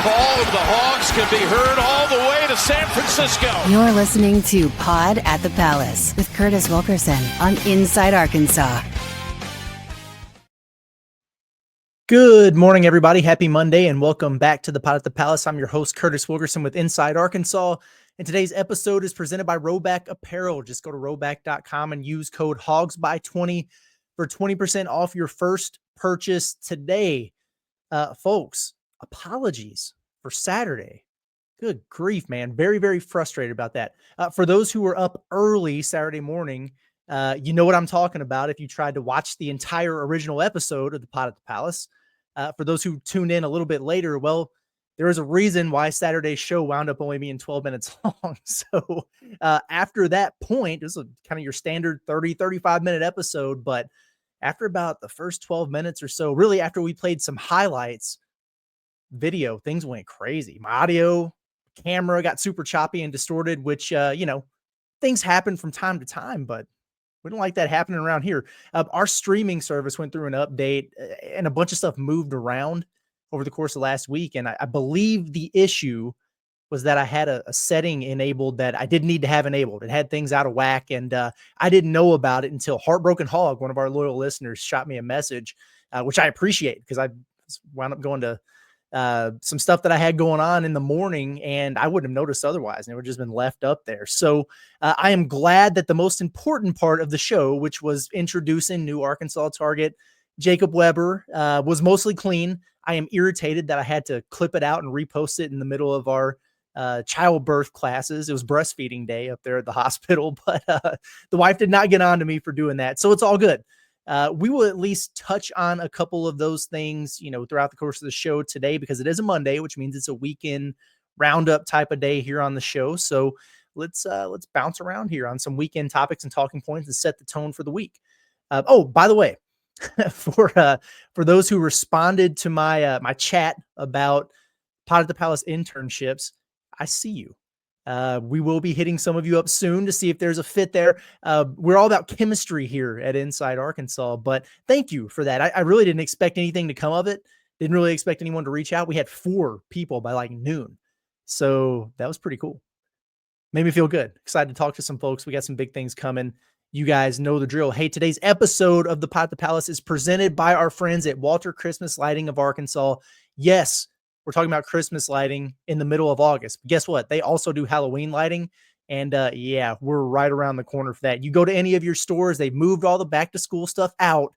call of the Hogs can be heard all the way to San Francisco. You're listening to Pod at the Palace with Curtis Wilkerson on Inside Arkansas. Good morning, everybody. Happy Monday, and welcome back to the Pod at the Palace. I'm your host, Curtis Wilkerson with Inside Arkansas, and today's episode is presented by Roundup Apparel. Just go to roback.com and use code HOGSBY20 for 20% off your first purchase today. Folks, apologies for Saturday. Good grief, man. Very, very frustrated about that. For those who were up early Saturday morning, you know what I'm talking about if you tried to watch the entire original episode of the Pod at the Palace. For those who tuned in a little bit later, well, there is a reason why Saturday's show wound up only being 12 minutes long. So after that point, this is kind of your standard 30, 35-minute episode. But after about the first 12 minutes or so, really after we played some highlights, video, things went crazy. My audio camera got super choppy and distorted, which, things happen from time to time, but we don't like that happening around here. Our streaming service went through an update and a bunch of stuff moved around over the course of last week. And I believe the issue was that I had a setting enabled that I didn't need to have enabled. It had things out of whack, and I didn't know about it until Heartbroken Hog, one of our loyal listeners, shot me a message, which I appreciate because I wound up going to some stuff that I had going on in the morning, and I wouldn't have noticed otherwise, and it would have just been left up there. So I am glad that the most important part of the show, which was introducing new Arkansas target Jacob Weber, was mostly clean. I am irritated that I had to clip it out and repost it in the middle of our childbirth classes. It was breastfeeding day up there at the hospital, but the wife did not get on to me for doing that. So it's all good. We will at least touch on a couple of those things, throughout the course of the show today, because it is a Monday, which means it's a weekend roundup type of day here on the show. So let's bounce around here on some weekend topics and talking points and set the tone for the week. By the way, for those who responded to my my chat about Pod at the Palace internships, I see you. We will be hitting some of you up soon to see if there's a fit there. We're all about chemistry here at Inside Arkansas, but thank you for that. I really didn't expect anything to come of it. Didn't really expect anyone to reach out. We had 4 people by like noon. So that was pretty cool. Made me feel good. Excited to talk to some folks. We got some big things coming. You guys know the drill. Hey, today's episode of the Pod at the Palace is presented by our friends at Walter Christmas Lighting of Arkansas. Yes, we're talking about Christmas lighting in the middle of August. But guess what? They also do Halloween lighting. And we're right around the corner for that. You go to any of your stores, they've moved all the back to school stuff out.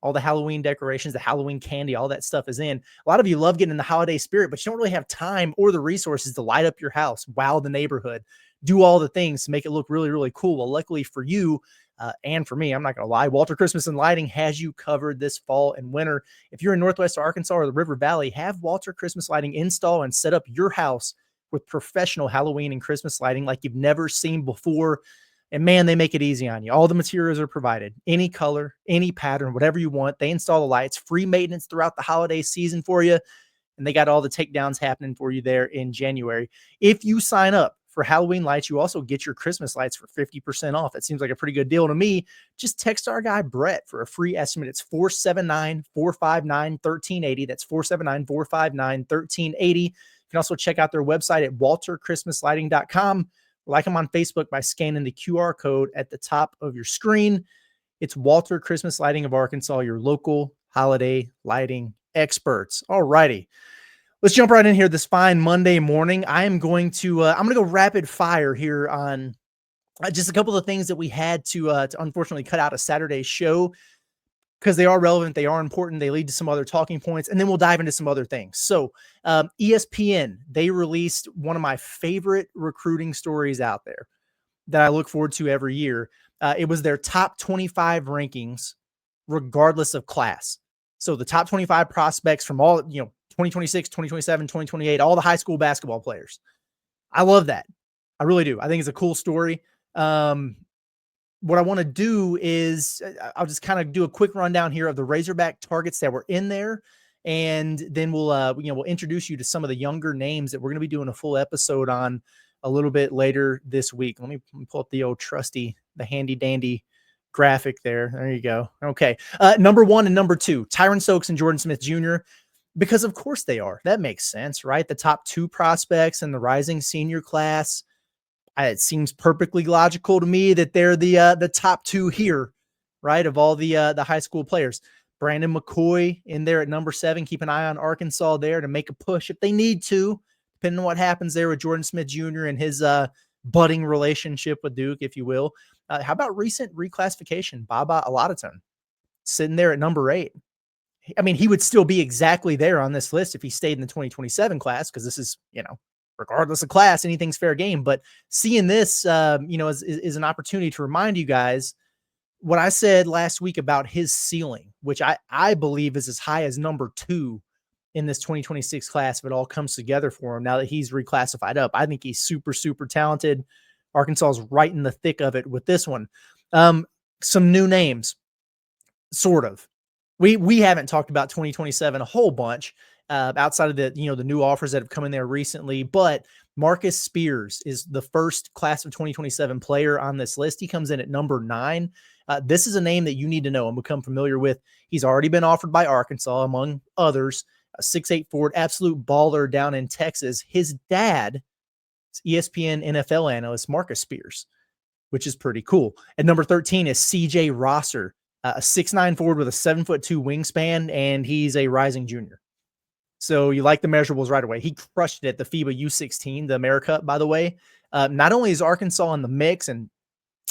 All the Halloween decorations, the Halloween candy, all that stuff is in. A lot of you love getting in the holiday spirit, but you don't really have time or the resources to light up your house, wow the neighborhood, do all the things to make it look really, really cool. Well, luckily for you, and for me, I'm not going to lie, Walter Christmas and Lighting has you covered this fall and winter. If you're in Northwest Arkansas or the River Valley, have Walter Christmas Lighting install and set up your house with professional Halloween and Christmas lighting like you've never seen before. And man, they make it easy on you. All the materials are provided, any color, any pattern, whatever you want. They install the lights, free maintenance throughout the holiday season for you. And they got all the takedowns happening for you there in January. If you sign up for Halloween lights, you also get your Christmas lights for 50% off. It seems like a pretty good deal to me. Just text our guy Brett for a free estimate. It's 479-459-1380. That's 479-459-1380. You can also check out their website at walterchristmaslighting.com. Like them on Facebook by scanning the QR code at the top of your screen. It's Walter Christmas Lighting of Arkansas, your local holiday lighting experts. All righty. Let's jump right in here this fine Monday morning. I'm going to go rapid fire here on just a couple of things that we had to unfortunately cut out of Saturday's show because they are relevant, they are important, they lead to some other talking points, and then we'll dive into some other things. So ESPN, they released one of my favorite recruiting stories out there that I look forward to every year. It was their top 25 rankings, regardless of class. So the top 25 prospects from all, 2026, 2027, 2028, all the high school basketball players. I love that. I really do. I think it's a cool story. What I want to do is I'll just kind of do a quick rundown here of the Razorback targets that were in there. And then we'll introduce you to some of the younger names that we're going to be doing a full episode on a little bit later this week. Let me pull up the old trusty, the handy dandy graphic there. There you go. Okay. Number 1 and number 2, Tyron Stokes and Jordan Smith Jr. Because of course they are. That makes sense, right? The top 2 prospects in the rising senior class. It seems perfectly logical to me that they're the top 2 here, right? Of all the high school players. Brandon McCoy in there at number 7. Keep an eye on Arkansas there to make a push if they need to, depending on what happens there with Jordan Smith Jr. and his budding relationship with Duke, if you will. How about recent reclassification? Baba Aladaton sitting there at number 8. I mean, he would still be exactly there on this list if he stayed in the 2027 class, because this is, regardless of class, anything's fair game. But seeing this, is an opportunity to remind you guys what I said last week about his ceiling, which I believe is as high as number 2 in this 2026 class if it all comes together for him now that he's reclassified up. I think he's super, super talented. Arkansas is right in the thick of it with this one. Some new names, sort of. We haven't talked about 2027 a whole bunch outside of the new offers that have come in there recently, but Marcus Spears is the first class of 2027 player on this list. He comes in at number 9. This is a name that you need to know and become familiar with. He's already been offered by Arkansas, among others. A 6'8" forward, absolute baller down in Texas. His dad is ESPN NFL analyst Marcus Spears, which is pretty cool. At number 13 is CJ Rosser, a 6'9" forward with a 7'2" wingspan, and he's a rising junior. So you like the measurables right away. He crushed it at the FIBA U16, the America, by the way. Not only is Arkansas in the mix, and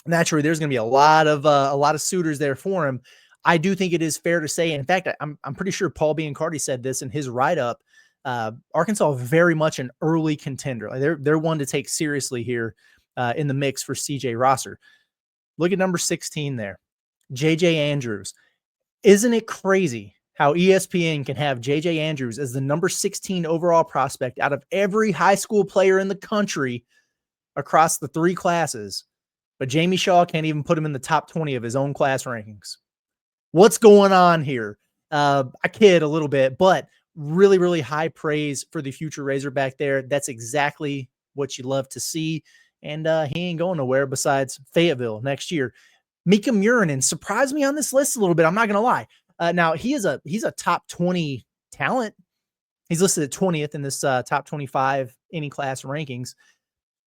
naturally there's going to be a lot of suitors there for him, I do think it is fair to say, in fact, I'm pretty sure Paul Biancardi said this in his write-up, Arkansas very much an early contender. Like they're one to take seriously here in the mix for CJ Rosser. Look at number 16 there. JJ Andrews. Isn't it crazy how ESPN can have JJ Andrews as the number 16 overall prospect out of every high school player in the country across the 3 classes, but Jamie Shaw can't even put him in the top 20 of his own class rankings? What's going on here? I kid a little bit, but really, really high praise for the future Razorback there. That's exactly what you love to see. And he ain't going nowhere besides Fayetteville next year. Mika Murinen surprised me on this list a little bit. I'm not going to lie. Now he's a top 20 talent. He's listed at 20th in this top 25 any class rankings.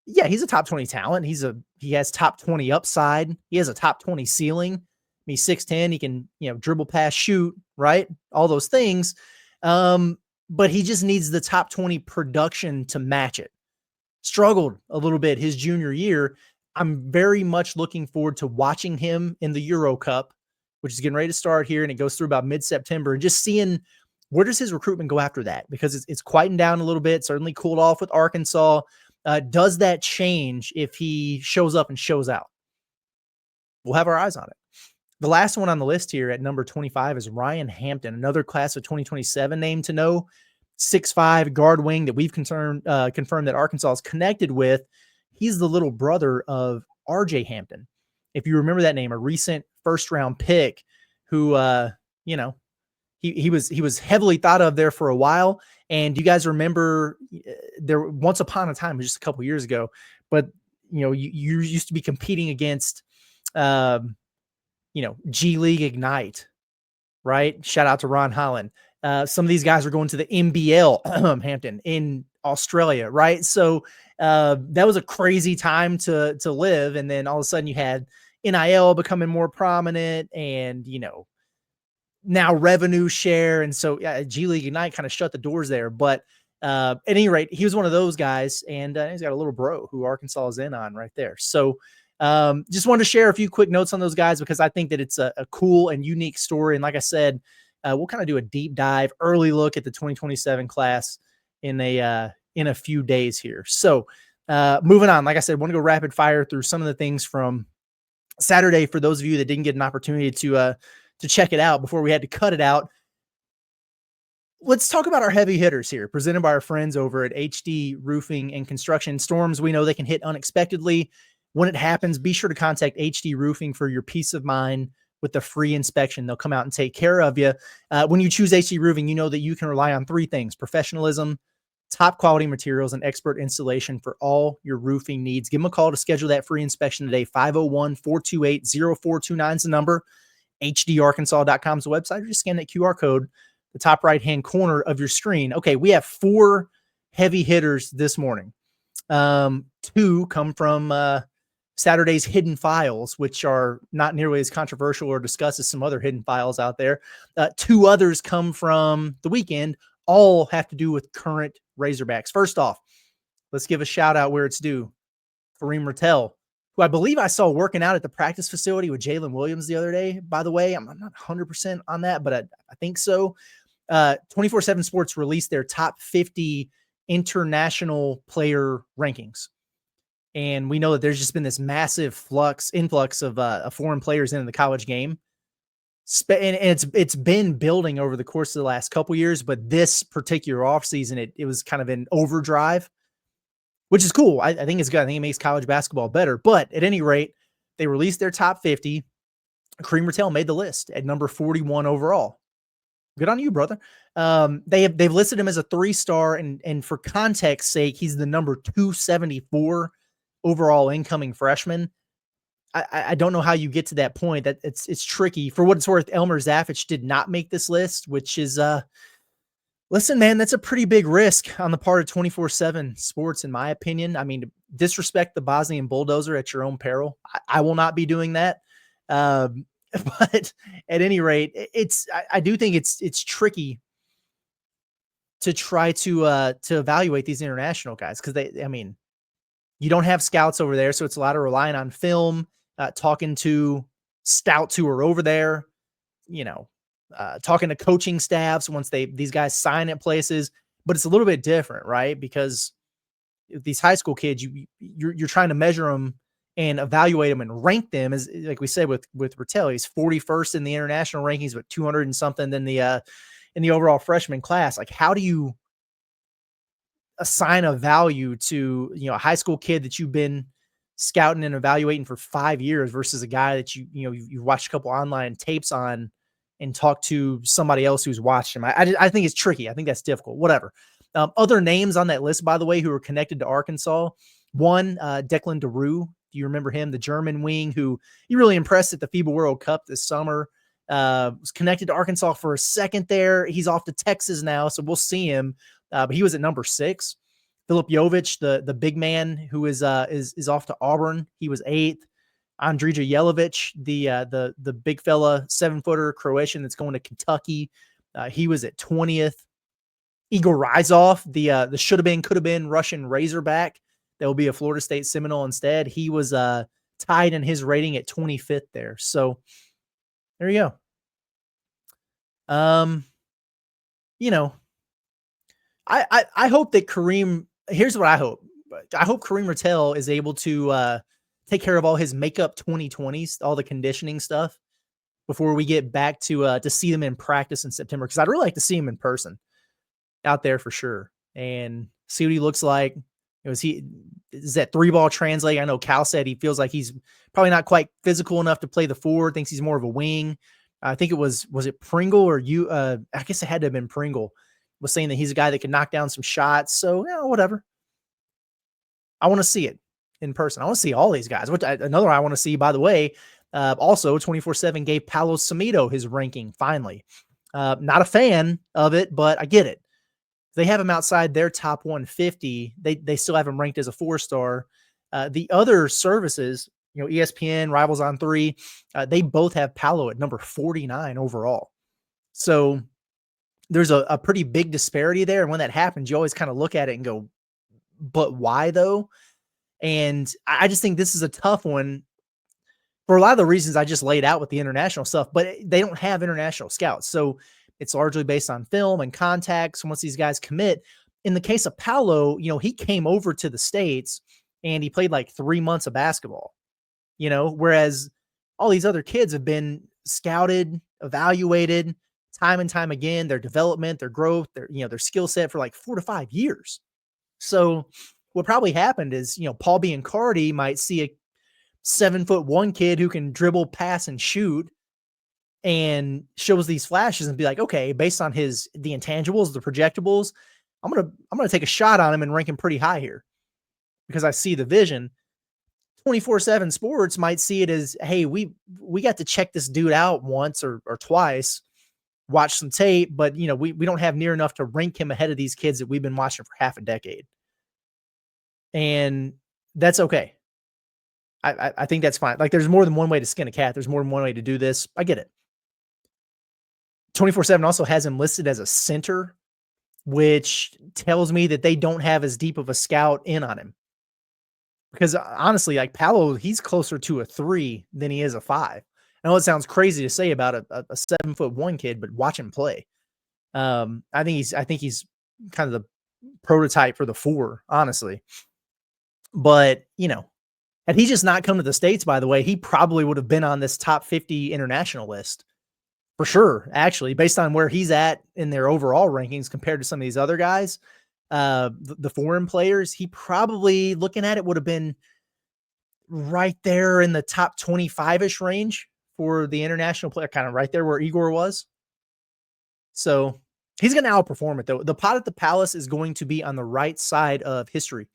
Yeah, he's a top 20 talent. He has top 20 upside. He has a top 20 ceiling. He's 6'10". He can, dribble, pass, shoot, right? All those things. But he just needs the top 20 production to match it. Struggled a little bit his junior year. I'm very much looking forward to watching him in the Euro Cup, which is getting ready to start here, and it goes through about mid-September, and just seeing where does his recruitment go after that, because it's quieting down a little bit, certainly cooled off with Arkansas. Does that change if he shows up and shows out? We'll have our eyes on it. The last one on the list here at number 25 is Ryan Hampton, another class of 2027 name to know. 6'5" guard wing that we've confirmed that Arkansas is connected with. He's the little brother of RJ Hampton. If you remember that name, a recent first-round pick who, he was heavily thought of there for a while. And you guys remember there once upon a time, just a couple years ago, but you used to be competing against, G League Ignite, right? Shout out to Ron Holland. Some of these guys are going to the NBL Hampton in Australia, right? So that was a crazy time to live. And then all of a sudden you had NIL becoming more prominent and, now revenue share. And so G League Ignite kind of shut the doors there. But at any rate, he was one of those guys, and he's got a little bro who Arkansas is in on right there. So just wanted to share a few quick notes on those guys because I think that it's a cool and unique story. And like I said, we'll kind of do a deep dive, early look at the 2027 class in a few days here. So moving on, like I said, want to go rapid fire through some of the things from Saturday for those of you that didn't get an opportunity to check it out before we had to cut it out. Let's talk about our heavy hitters here, presented by our friends over at HD Roofing and Construction. Storms, we know they can hit unexpectedly. When it happens, be sure to contact HD Roofing for your peace of mind with the free inspection. They'll come out and take care of you. When you choose HD Roofing, you know that you can rely on 3 things: professionalism, top quality materials, and expert installation for all your roofing needs. Give them a call to schedule that free inspection today. 501-428-0429 is the number. HDArkansas.com is the website, or just scan that QR code the top right-hand corner of your screen. Okay, we have 4 heavy hitters this morning. 2 come from Saturday's hidden files, which are not nearly as controversial or discussed as some other hidden files out there. 2 others come from the weekend. All have to do with current Razorbacks. First off, let's give a shout out where it's due. Karim Rtail, who I believe I saw working out at the practice facility with Jalen Williams the other day. By the way, I'm not 100% on that, but I think so. 24/7 Sports released their top 50 international player rankings. And we know that there's just been this massive influx of foreign players into the college game. And it's been building over the course of the last couple years, but this particular offseason, it was kind of an overdrive, which is cool. I think it's good. I think it makes college basketball better. But at any rate, they released their top 50. Karim Rtail made the list at number 41 overall. Good on you, brother. They've listed him as a 3-star, and for context sake, he's the number 274 overall incoming freshman. I don't know how you get to that point. That it's tricky. For what it's worth, Elmer Zafich did not make this list, which is listen, man, that's a pretty big risk on the part of 24/7 Sports, in my opinion. I mean, disrespect the Bosnian Bulldozer at your own peril. I will not be doing that. But at any rate, I do think it's tricky to try to evaluate these international guys, because you don't have scouts over there, so it's a lot of relying on film, talking to scouts who are over there, talking to coaching staffs once these guys sign at places. But it's a little bit different, right? Because these high school kids, you're trying to measure them and evaluate them and rank them, as like we said with Rtail. He's 41st in the international rankings, but 200 and something in the overall freshman class. Like, how do you assign a value to a high school kid that you've been scouting and evaluating for 5 years versus a guy that you've watched a couple online tapes on and talked to somebody else who's watched him? I think it's tricky. I think that's difficult. Whatever. Other names on that list, by the way, who are connected to Arkansas. One, Declan DeRue. Do you remember him? The German wing who he really impressed at the FIBA World Cup this summer. Was connected to Arkansas for a second there. He's off to Texas now, so we'll see him. But he was at number 6. Filip Jovic, the big man who is off to Auburn. He was 8th. Andrija Jelovic, the big fella, 7-footer Croatian that's going to Kentucky. He was at 20th. Igor Rizov, the should have been, could have been Russian Razorback. That will be a Florida State Seminole instead. He was tied in his rating at 25th there. So there you go. I hope that Karim. Here's what I hope. I hope Karim Rtail is able to take care of all his makeup 2020s, all the conditioning stuff, before we get back to see them in practice in September. Because I'd really like to see him in person out there for sure and see what he looks like. Is that 3-ball translate? I know Cal said he feels like he's probably not quite physical enough to play the 4, thinks he's more of a wing. I think it was it Pringle or you? I guess it had to have been Pringle, was saying that he's a guy that can knock down some shots. So, whatever. I want to see it in person. I want to see all these guys. Another I want to see, by the way, also 24/7 gave Paulo Semedo his ranking finally. Not a fan of it, but I get it. They have him outside their top 150. They still have him ranked as a 4-star. The other services, ESPN, Rivals on 3, they both have Paulo at number 49 overall. So there's a pretty big disparity there. And when that happens, you always kind of look at it and go, but why though? And I just think this is a tough one for a lot of the reasons I just laid out with the international stuff, but they don't have international scouts. So it's largely based on film and contacts once these guys commit. In the case of Paulo, he came over to the States and he played like 3 months of basketball, whereas all these other kids have been scouted, evaluated time and time again, their development, their growth, their skill set for like 4 to 5 years. So what probably happened is, Paul Biancardi might see a 7'1" kid who can dribble, pass, and shoot, and shows these flashes and be like, okay, based on the intangibles, the projectables, I'm gonna take a shot on him and rank him pretty high here because I see the vision. 24/7 Sports might see it as, hey, we got to check this dude out once or twice. watch some tape, but we don't have near enough to rank him ahead of these kids that we've been watching for half a decade. And that's okay. I think that's fine. Like, there's more than one way to skin a cat. There's more than one way to do this. I get it. 24/7 also has him listed as a center, which tells me that they don't have as deep of a scout in on him. Because honestly, like Paulo, he's closer to a 3 than he is a 5. I know it sounds crazy to say about a 7'1" kid, but watch him play. I think he's kind of the prototype for the 4, honestly. But had he just not come to the States, by the way, he probably would have been on this top 50 international list for sure. Actually, based on where he's at in their overall rankings compared to some of these other guys, the foreign players, he probably, looking at it, would have been right there in the top 25-ish range for the international player, kind of right there where Igor was. So he's going to outperform it, though. The pot at the Palace is going to be on the right side of history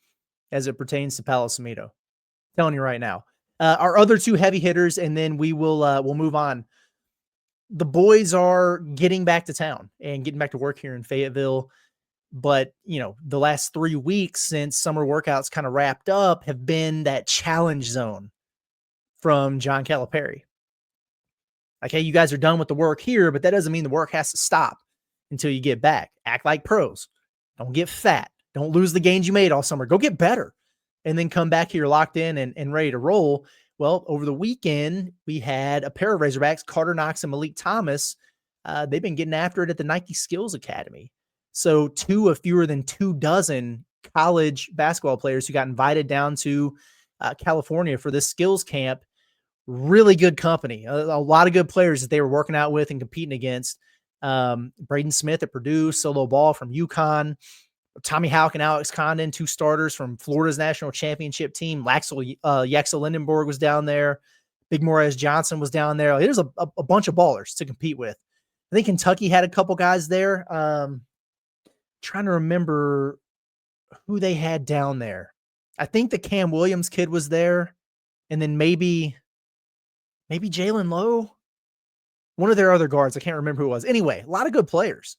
as it pertains to Paulo Semedo. Telling you right now. Our other 2 heavy hitters, and then we'll move on. The boys are getting back to town and getting back to work here in Fayetteville. But, the last 3 weeks since summer workouts kind of wrapped up have been that challenge zone from John Caliipari. Like, hey, you guys are done with the work here, but that doesn't mean the work has to stop until you get back. Act like pros. Don't get fat. Don't lose the gains you made all summer. Go get better. And then come back here locked in and ready to roll. Well, over the weekend, we had a pair of Razorbacks, Karter, Knox, and Meleek Thomas. They've been getting after it at the Nike Skills Academy. So 2 of fewer than 2 dozen college basketball players who got invited down to California for this skills camp. Really good company. A lot of good players that they were working out with and competing against. Braden Smith at Purdue, solo ball from UConn. Tommy Houck and Alex Condon, 2 starters from Florida's national championship team. Yaxel Lindenborg was down there. Big Morez Johnson was down there. There's a bunch of ballers to compete with. I think Kentucky had a couple guys there. Trying to remember who they had down there. I think the Cam Williams kid was there. And then maybe Jalen Lowe. One of their other guards. I can't remember who it was. Anyway, a lot of good players.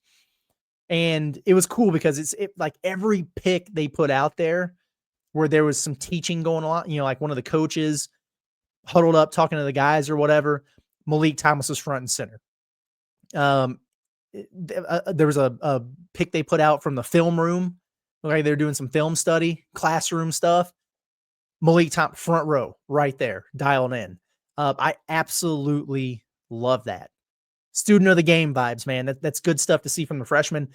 And it was cool because it's like every pick they put out there where there was some teaching going on, like one of the coaches huddled up talking to the guys or whatever, Meleek Thomas was front and center. There was a pick they put out from the film room. Okay, they're doing some film study, classroom stuff. Meleek Thomas, front row, right there, dialed in. I absolutely love that. Student of the game vibes, man. That's good stuff to see from the freshman.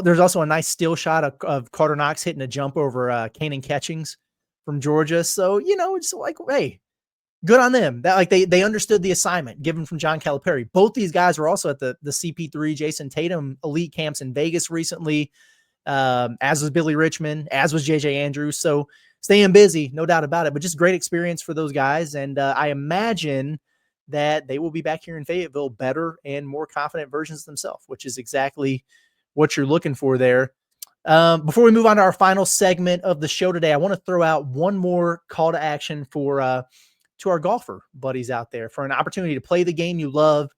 There's also a nice still shot of Karter Knox hitting a jump over Kanan Catchings from Georgia. So, it's like, hey, good on them. That, like, they understood the assignment given from John Caliipari. Both these guys were also at the CP3 Jason Tatum elite camps in Vegas recently, as was Billy Richmond, as was JJ Andrews. So staying busy, no doubt about it, but just great experience for those guys. And I imagine that they will be back here in Fayetteville better and more confident versions of themselves, which is exactly what you're looking for there. Before we move on to our final segment of the show today, I want to throw out one more call to action for to our golfer buddies out there for an opportunity to play the game you love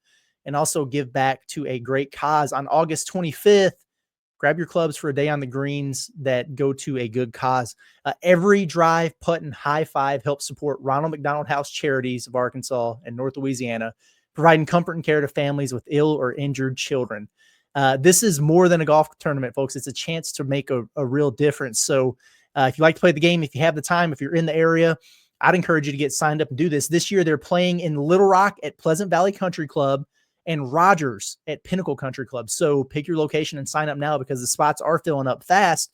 and also give back to a great cause. On August 25th, grab your clubs for a day on the greens that go to a good cause. Every drive, putt, and high five helps support Ronald McDonald House Charities of Arkansas and North Louisiana, providing comfort and care to families with ill or injured children. This is more than a golf tournament, folks. It's a chance to make a real difference. So if you like to play the game, if you have the time, if you're in the area, I'd encourage you to get signed up and do this. This year, they're playing in Little Rock at Pleasant Valley Country Club and Rogers at Pinnacle Country Club. So pick your location and sign up now because the spots are filling up fast.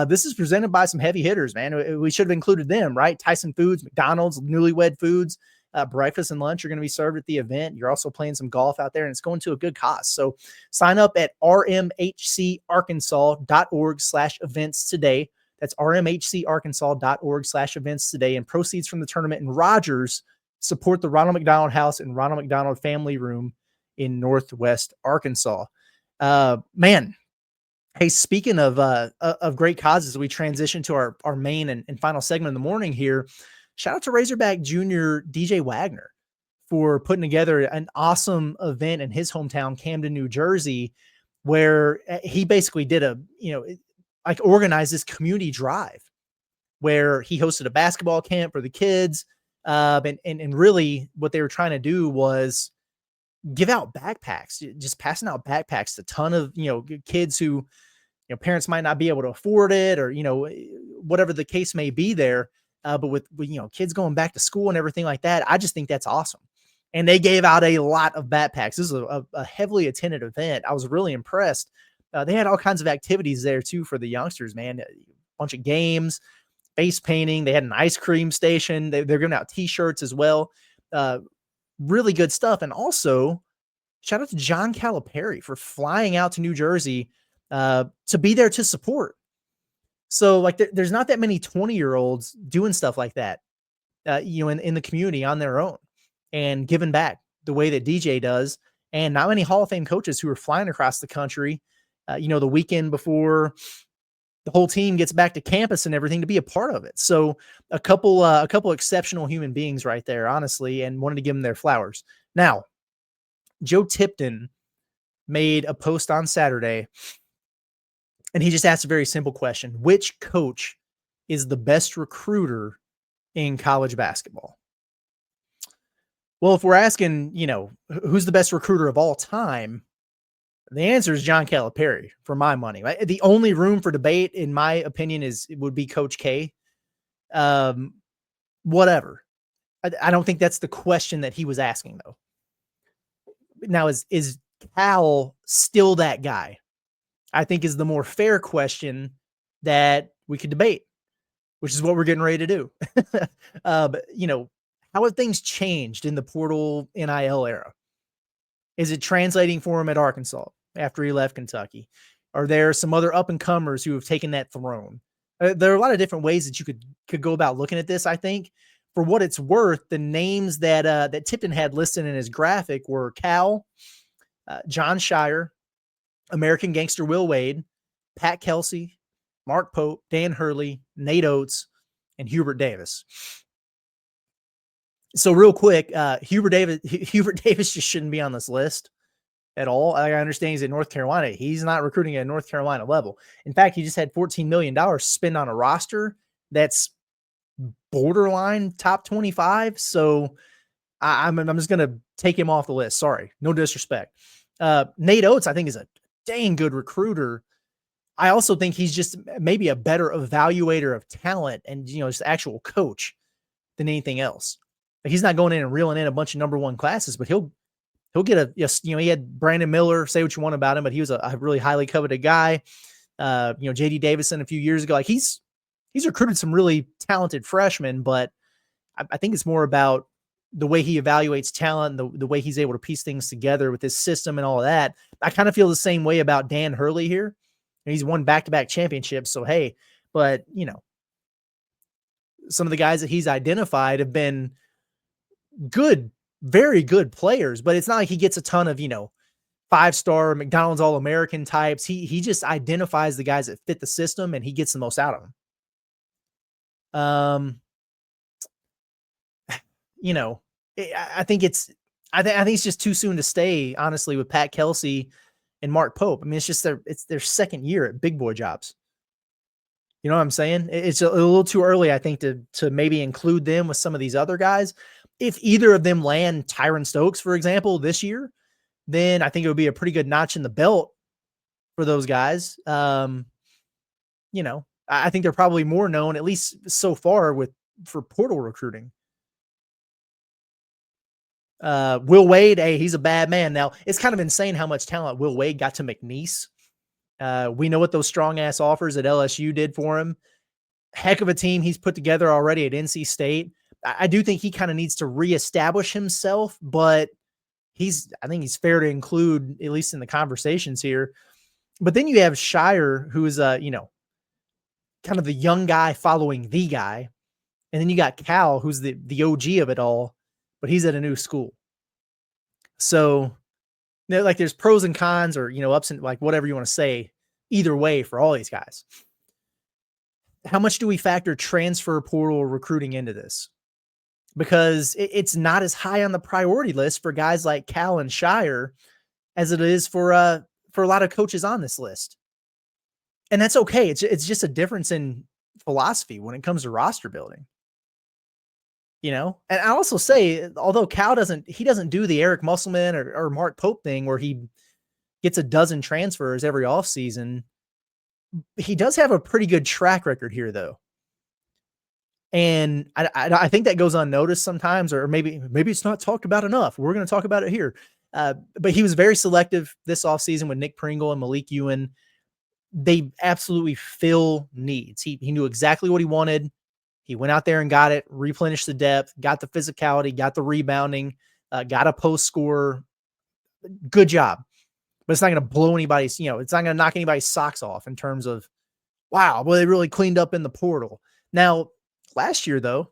This is presented by some heavy hitters, man. We should have included them, right? Tyson Foods, McDonald's, Newlywed Foods, breakfast and lunch are going to be served at the event. You're also playing some golf out there, and it's going to a good cause. So sign up at rmhcarkansas.org/events today. That's rmhcarkansas.org/events today. And proceeds from the tournament in Rogers support the Ronald McDonald House and Ronald McDonald Family Room in Northwest Arkansas. Man, hey, speaking of great causes, we transition to our main and final segment of the morning here. Shout out to Razorback Jr. DJ Wagner for putting together an awesome event in his hometown, Camden, New Jersey, where he basically did organized this community drive where he hosted a basketball camp for the kids. And really what they were trying to do was give out backpacks, just passing out backpacks to a ton of, kids who, parents might not be able to afford it or, whatever the case may be there. But with, kids going back to school and everything like that, I just think that's awesome. And they gave out a lot of backpacks. This is a heavily attended event. I was really impressed. They had all kinds of activities there too for the youngsters, man. A bunch of games, face painting. They had an ice cream station. They're giving out t-shirts as well. Really good stuff. And also shout out to John Caliipari for flying out to New Jersey to be there to support. So like there's not that many 20-year-olds doing stuff like that, in the community on their own and giving back the way that DJ does. And not many Hall of Fame coaches who are flying across the country, the weekend before the whole team gets back to campus and everything to be a part of it. So a couple exceptional human beings right there, honestly, and wanted to give them their flowers. Now, Joe Tipton made a post on Saturday and he just asked a very simple question. Which coach is the best recruiter in college basketball? Well, if we're asking, who's the best recruiter of all time, the answer is John Calipari for my money. Right? The only room for debate, in my opinion, would be Coach K. Whatever. I don't think that's the question that he was asking, though. Now, is Cal still that guy? I think is the more fair question that we could debate, which is what we're getting ready to do. But, how have things changed in the portal NIL era? Is it translating for him at Arkansas after he left Kentucky? Are there some other up-and-comers who have taken that throne? There are a lot of different ways that you could go about looking at this, I think. For what it's worth, the names that Tipton had listed in his graphic were Cal, John Shire, American Gangster Will Wade, Pat Kelsey, Mark Pope, Dan Hurley, Nate Oates, and Hubert Davis. So real quick, Hubert Davis just shouldn't be on this list at all. I understand he's at North Carolina. He's not recruiting at North Carolina level. In fact, he just had $14 million spent on a roster that's borderline top 25. So I'm just going to take him off the list. Sorry. No disrespect. Nate Oates, I think, is a dang good recruiter. I also think he's just maybe a better evaluator of talent and, just actual coach than anything else. Like he's not going in and reeling in a bunch of number one classes, but he'll get he had Brandon Miller, say what you want about him, but he was a really highly coveted guy. JD Davison a few years ago, like he's recruited some really talented freshmen, but I think it's more about the way he evaluates talent, the way he's able to piece things together with his system and all of that. I kind of feel the same way about Dan Hurley here. He's won back-to-back championships. So, hey, but some of the guys that he's identified have been good, very good players, but it's not like he gets a ton of, 5-star McDonald's All-American types. He just identifies the guys that fit the system and he gets the most out of them. I think it's just too soon to stay, honestly, with Pat Kelsey and Mark Pope. I mean, it's just their second year at big boy jobs. You know what I'm saying? It's a little too early, I think, to maybe include them with some of these other guys. If either of them land Tyron Stokes, for example, this year, then I think it would be a pretty good notch in the belt for those guys. I think they're probably more known, at least so far, for portal recruiting. Will Wade, hey, he's a bad man. Now, it's kind of insane how much talent Will Wade got to McNeese. We know what those strong-ass offers at LSU did for him. Heck of a team he's put together already at NC State. I do think he kind of needs to reestablish himself, but I think he's fair to include, at least in the conversations here. But then you have Shire, who is, kind of the young guy following the guy. And then you got Cal, who's the OG of it all, but he's at a new school. So, there's pros and cons or, ups and whatever you want to say, either way for all these guys. How much do we factor transfer portal recruiting into this? because it's not as high on the priority list for guys like Cal and Shire as it is for a lot of coaches on this list. And that's okay. It's just a difference in philosophy when it comes to roster building. And I also say, although Cal doesn't do the Eric Musselman or Mark Pope thing where he gets a dozen transfers every offseason, he does have a pretty good track record here, though. And I think that goes unnoticed sometimes, or maybe it's not talked about enough. We're going to talk about it here. But he was very selective this offseason with Nick Pringle and Meleek Ewan. They absolutely fill needs. He knew exactly what he wanted. He went out there and got it, replenished the depth, got the physicality, got the rebounding, got a post score. Good job. But it's not going to blow anybody's, it's not going to knock anybody's socks off in terms of, wow, well, they really cleaned up in the portal. Now, last year, though,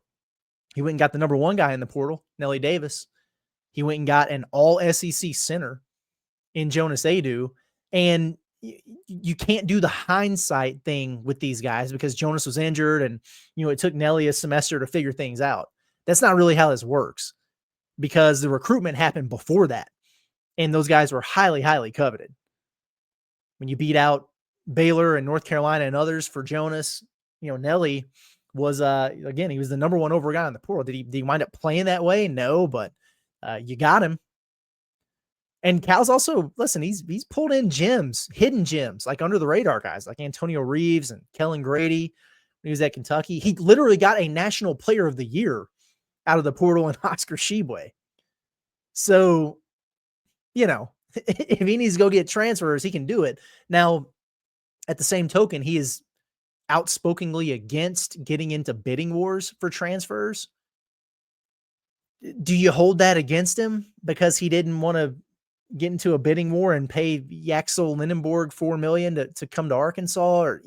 he went and got the number one guy in the portal, Nelly Davis. He went and got an all-SEC center in Jonas Adu. And you can't do the hindsight thing with these guys because Jonas was injured and, it took Nelly a semester to figure things out. That's not really how this works because the recruitment happened before that. And those guys were highly, highly coveted. When you beat out Baylor and North Carolina and others for Jonas, Nelly was, again, he was the number one overall guy in the portal. Did he wind up playing that way? No, but you got him. And Cal's also, listen, he's pulled in gems, hidden gems, like under the radar guys, like Antonio Reeves and Kellen Grady when he was at Kentucky. He literally got a National Player of the Year out of the portal in Oscar Tshiebwe. So, if he needs to go get transfers, he can do it. Now, at the same token, he is outspokenly against getting into bidding wars for transfers. Do you hold that against him because he didn't want to get into a bidding war and pay Yaxel Lindenborg $4 million to come to Arkansas? Or,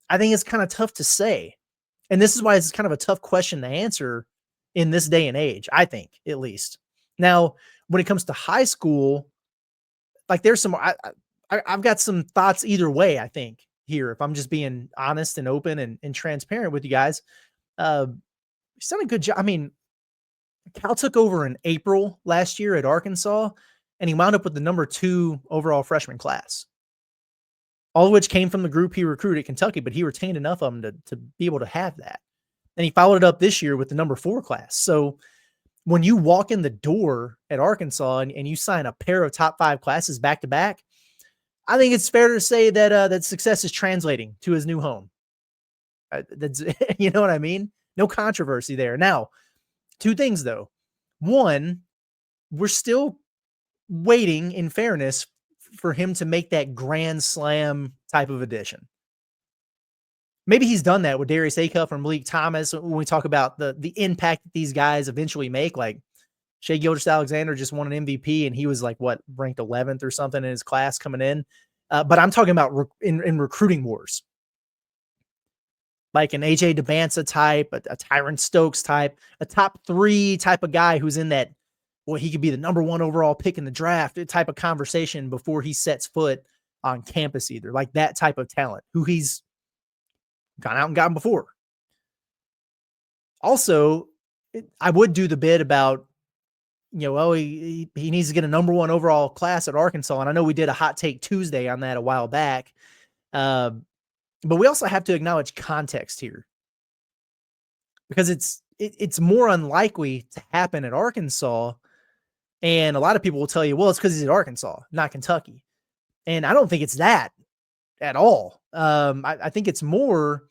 I think it's kind of tough to say. And this is why it's kind of a tough question to answer in this day and age, I think, at least. Now, when it comes to high school, like there's some, I've got some thoughts either way, I think, here, if I'm just being honest and open and transparent with you guys. He's done a good job. I mean, Cal took over in April last year at Arkansas, and he wound up with the number 2 overall freshman class, all of which came from the group he recruited at Kentucky, but he retained enough of them to be able to have that. And he followed it up this year with the number 4 class. So when you walk in the door at Arkansas and you sign a pair of top 5 classes back to back, I think it's fair to say that that success is translating to his new home. That's, you know what I mean? No controversy there. Now, 2 things though. One, we're still waiting, in fairness, for him to make that grand slam type of addition. Maybe he's done that with Darius Acuff or Malik Thomas when we talk about the impact that these guys eventually make. Like Shea Gilgeous-Alexander just won an MVP and he was like, ranked 11th or something in his class coming in. But I'm talking about in recruiting wars. Like an AJ DeBanza type, a Tyron Stokes type, a top 3 type of guy who's in that, he could be the number 1 overall pick in the draft type of conversation before he sets foot on campus either. Like that type of talent who he's gone out and gotten before. Also, I would do the bit about, he needs to get a number 1 overall class at Arkansas. And I know we did a hot take Tuesday on that a while back. But we also have to acknowledge context here because it's more unlikely to happen at Arkansas. And a lot of people will tell you, well, it's because he's at Arkansas, not Kentucky. And I don't think it's that at all. I think it's more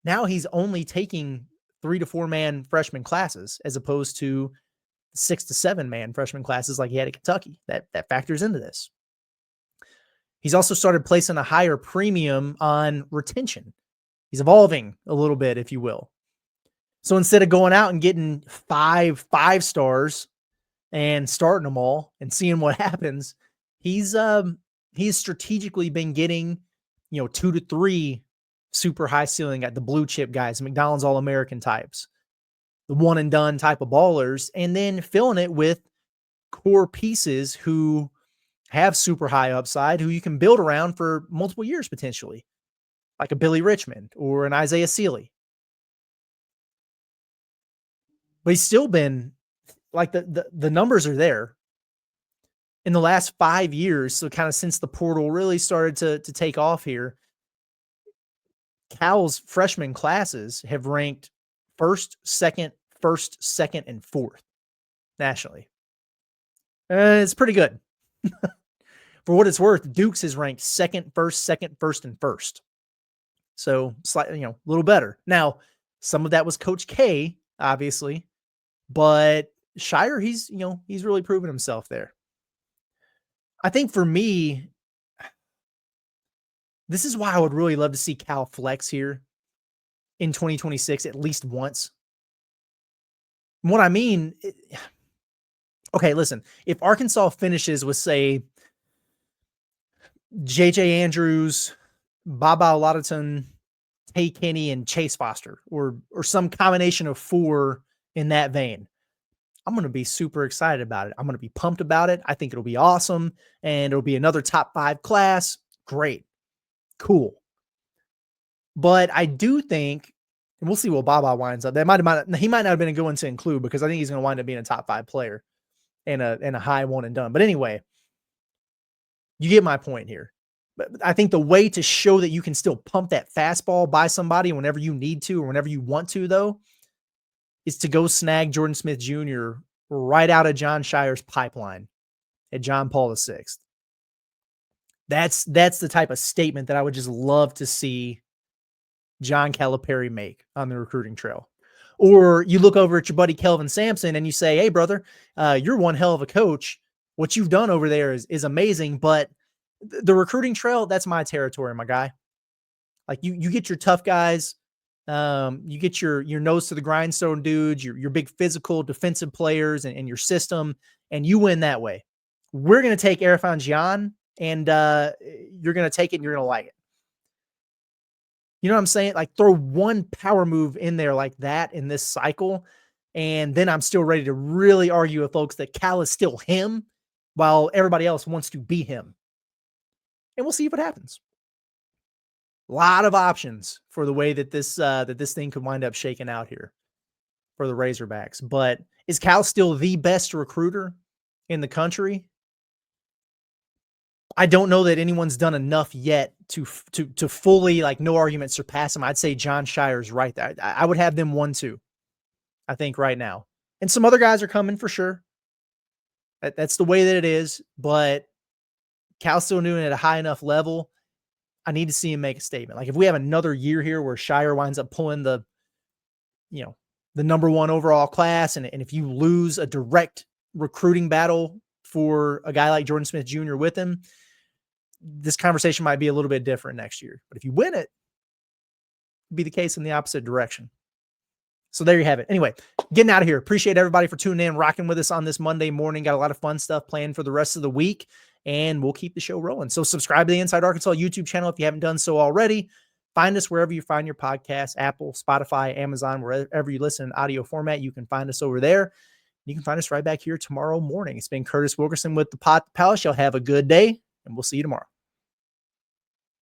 now he's only taking 3 to 4 man freshman classes as opposed to 6 to 7 man freshman classes like he had at Kentucky. That factors into this. He's also started placing a higher premium on retention. He's evolving a little bit, if you will. So instead of going out and getting 5 stars and starting them all and seeing what happens, he's strategically been getting, 2 to 3 super high ceiling at the blue chip guys, McDonald's All-American types, the one and done type of ballers, and then filling it with core pieces who have super high upside, who you can build around for multiple years potentially, like a Billy Richmond or an Isaiah Sealy. but he's still been like the numbers are there. In the last 5 years, so kind of since the portal really started to take off here, Cal's freshman classes have ranked first, second, and fourth nationally. It's pretty good. For what it's worth, Dukes is ranked second, first, and first. So slightly, a little better. Now, some of that was Coach K, obviously, but Shire, he's really proven himself there. I think for me, this is why I would really love to see Cal flex here in 2026 at least once. What I mean, okay, listen, if Arkansas finishes with, say, J.J. Andrews, Baba Olatunji, Tay Kenny, and Chase Foster, or some combination of 4 in that vein, I'm going to be super excited about it. I'm going to be pumped about it. I think it'll be awesome, and it'll be another top 5 class. Great. Cool. But I do think, and we'll see what Baba winds up. He might not have been a good one to include, because I think he's going to wind up being a top 5 player and a high one and done. But anyway, you get my point here. But I think the way to show that you can still pump that fastball by somebody whenever you need to or whenever you want to, though, is to go snag Jordan Smith Jr. right out of John Shire's pipeline at John Paul VI. That's the type of statement that I would just love to see John Calipari make on the recruiting trail. Or you look over at your buddy Kelvin Sampson and you say, hey, brother, you're one hell of a coach. What you've done over there is amazing, but the recruiting trail, that's my territory, my guy. Like you get your tough guys, you get your nose to the grindstone dudes, your big physical defensive players and your system, and you win that way. We're going to take Erfan Gian, and you're going to take it and you're going to like it. You know what I'm saying? Like, throw one power move in there like that in this cycle, and then I'm still ready to really argue with folks that Cal is still him while everybody else wants to be him. And we'll see what happens. A lot of options for the way that this thing could wind up shaking out here for the Razorbacks. But is Cal still the best recruiter in the country? I don't know that anyone's done enough yet to fully, like, no argument, surpass him. I'd say John Shire's right there. I would have them 1-2, I think, right now. And some other guys are coming for sure. That's the way that it is. But Cal's still doing it at a high enough level. I need to see him make a statement. Like, if we have another year here where Shire winds up pulling the number 1 overall class, and if you lose a direct recruiting battle for a guy like Jordan Smith Jr. with him, this conversation might be a little bit different next year. But if you win it, it'd be the case in the opposite direction. So there you have it. Anyway, getting out of here. Appreciate everybody for tuning in, rocking with us on this Monday morning. Got a lot of fun stuff planned for the rest of the week, and we'll keep the show rolling. So subscribe to the Inside Arkansas YouTube channel if you haven't done so already. Find us wherever you find your podcasts, Apple, Spotify, Amazon, wherever you listen in audio format. You can find us over there. You can find us right back here tomorrow morning. It's been Curtis Wilkerson with the Pot Palace. Y'all have a good day, and we'll see you tomorrow.